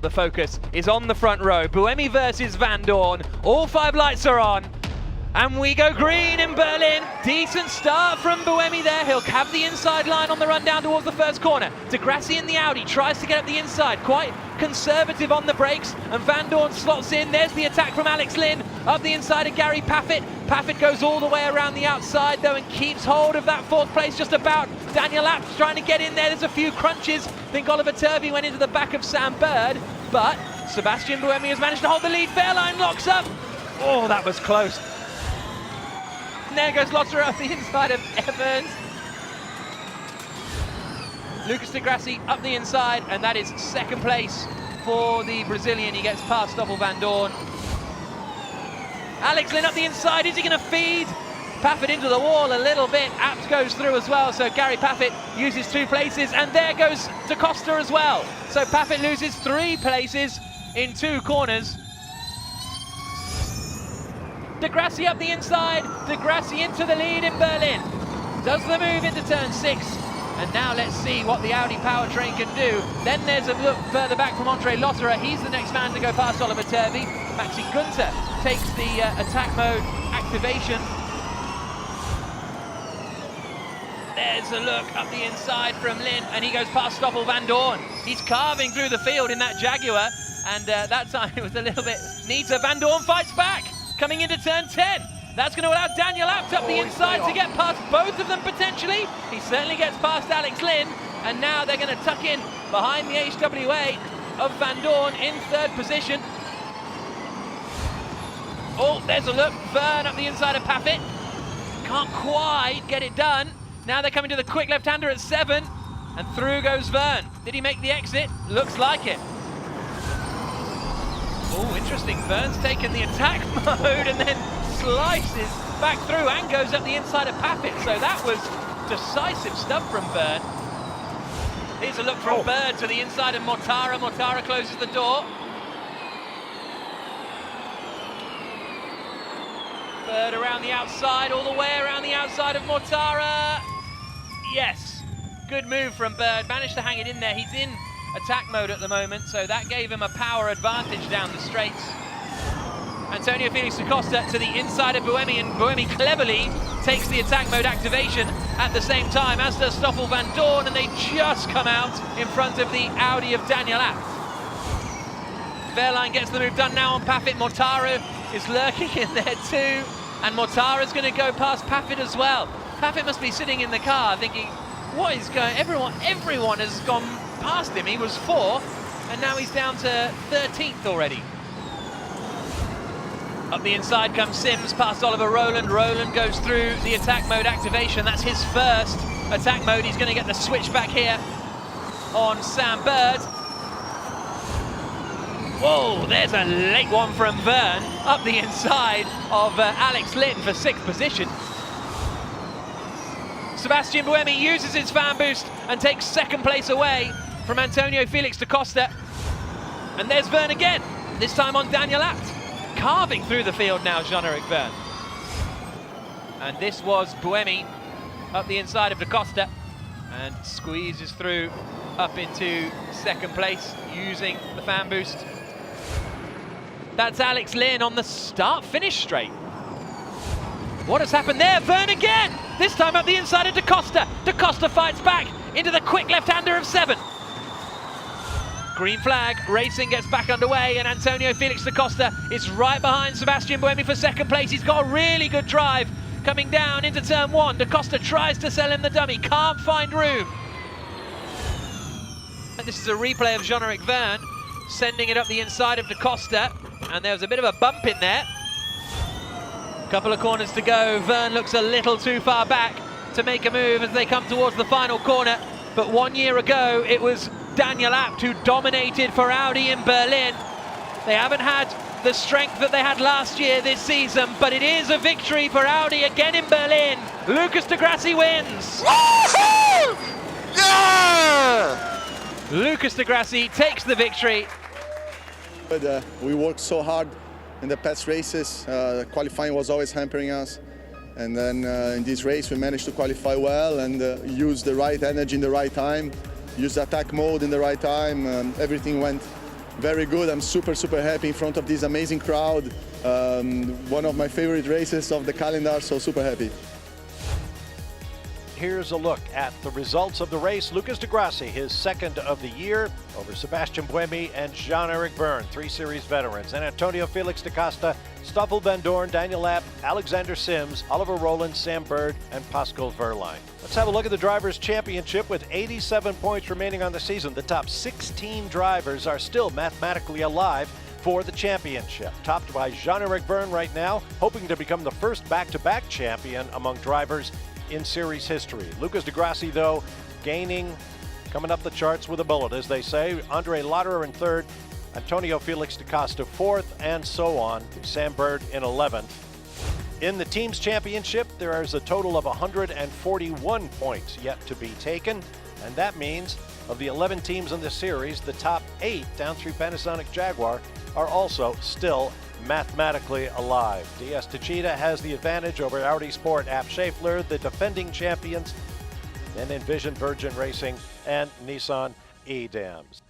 the focus is on the front row. BMWi versus Van Dorn. All 5 lights are on. And we go green in Berlin. Decent start from BMWi there. He'll have the inside line on the run down towards the first corner. De Grassi in the Audi tries to get up the inside. Quite conservative on the brakes. And Van Dorn slots in. There's the attack from Alex Lynn. Up the inside of Gary Paffett. Paffett goes all the way around the outside though and keeps hold of that 4th place just about. Daniel Apt's trying to get in there. There's a few crunches. I think Oliver Turvey went into the back of Sam Bird. But Sebastian BMWi has managed to hold the lead. Fairline locks up. Oh, that was close. And there goes Lotterer up the inside of Evans. Lucas de Grassi up the inside, and that is 2nd place for the Brazilian. He gets past Stoffel Van Dorn. Alex Lynn up the inside, is he going to feed? Paffett into the wall a little bit. Apt goes through as well, so Gary Paffett uses 2 places, and there goes Da Costa as well. So Paffett loses 3 places in 2 corners. De Grassi up the inside, De Grassi into the lead in Berlin. Does the move into turn 6. And now let's see what the Audi powertrain can do. Then there's a look further back from Andre Lotterer. He's the next man to go past Oliver Turvey. Maxi Günther takes the attack mode activation. There's a look up the inside from Lynn, and he goes past Stoffel Van Dorn. He's carving through the field in that Jaguar, and that time it was a little bit neater. Van Dorn fights back. Coming into turn 10. That's going to allow Daniel Abt up the inside to get past both of them potentially. He certainly gets past Alex Lynn, and now they're going to tuck in behind the HWA of Van Dorn in 3rd position. Oh, there's a look. Vern up the inside of Paffett. Can't quite get it done. Now they're coming to the quick left-hander at 7, and through goes Vern. Did he make the exit? Looks like it. Oh, interesting. Vern's taken the attack mode and then slices back through and goes up the inside of Paffett. So that was decisive stuff from Vern. Here's a look from Bird to the inside of Mortara. Mortara closes the door. Bird around the outside, all the way around the outside of Mortara. Yes, good move from Bird. Managed to hang it in there. He's in attack mode at the moment, so that gave him a power advantage down the straights. Antonio Felix da Costa to the inside of BMWi, and BMWi cleverly takes the attack mode activation at the same time, as does Stoffel Van Dorn, and they just come out in front of the Audi of Daniel Abt. Fairline gets the move done now on Paffett. Mortara is lurking in there too, and Mortara's going to go past Paffett as well. Paffett must be sitting in the car thinking, what is going, everyone has gone past him. He was 4th, and now he's down to 13th already. Up the inside comes Sims past Oliver Rowland. Rowland goes through the attack mode activation. That's his 1st attack mode. He's going to get the switch back here on Sam Bird. Whoa, there's a late one from Vern up the inside of Alex Lynn for 6th position. Sebastian BMWi uses his fan boost and takes 2nd place away from Antonio Felix da Costa. And there's Vern again, this time on Daniel Abt. Carving through the field now, Jean-Eric Vern. And this was BMWi up the inside of da Costa and squeezes through up into 2nd place using the fan boost. That's Alex Lynn on the start-finish straight. What has happened there? Vern again! This time up the inside of da Costa. Da Costa fights back into the quick left-hander of 7. Green flag, racing gets back underway, and Antonio Felix da Costa is right behind Sebastian BMWi for 2nd place. He's got a really good drive coming down into turn 1. Da Costa tries to sell him the dummy, can't find room. And this is a replay of Jean-Eric Vern sending it up the inside of da Costa, and there was a bit of a bump in there. Couple of corners to go. Vern looks a little too far back to make a move as they come towards the final corner. But 1 year ago, it was Daniel Abt who dominated for Audi in Berlin. They haven't had the strength that they had last year this season, but it is a victory for Audi again in Berlin. Lucas de Grassi wins. Woohoo! Yeah! Lucas de Grassi takes the victory. But, we worked so hard in the past races. Qualifying was always hampering us. And then in this race we managed to qualify well and use the right energy in the right time, use the attack mode in the right time. Everything went very good. I'm super happy in front of this amazing crowd. One of my favorite races of the calendar, so super happy. Here's a look at the results of the race. Lucas de Grassi, his second of the year, over Sebastian Buemi and Jean-Eric Vergne, 3 Series veterans, and Antonio Felix da Costa, Stoffel Van Dorn, Daniel Lapp, Alexander Sims, Oliver Rowland, Sam Bird, and Pascal Wehrlein. Let's have a look at the Drivers' Championship with 87 points remaining on the season. The top 16 drivers are still mathematically alive for the championship, topped by Jean-Eric Vergne right now, hoping to become the first back-to-back champion among drivers in series history. Lucas de Grassi, though, gaining, coming up the charts with a bullet, as they say. Andre Lauderer in third, Antonio Felix da Costa fourth, and so on. Sam Bird in 11th. In the team's championship, there is a total of 141 points yet to be taken, and that means of the 11 teams in the series, the top 8 down through Panasonic Jaguar are also still mathematically alive. DS Techeetah has the advantage over Audi Sport App Schaeffler, the defending champions, then Envision Virgin Racing and Nissan E-Dams.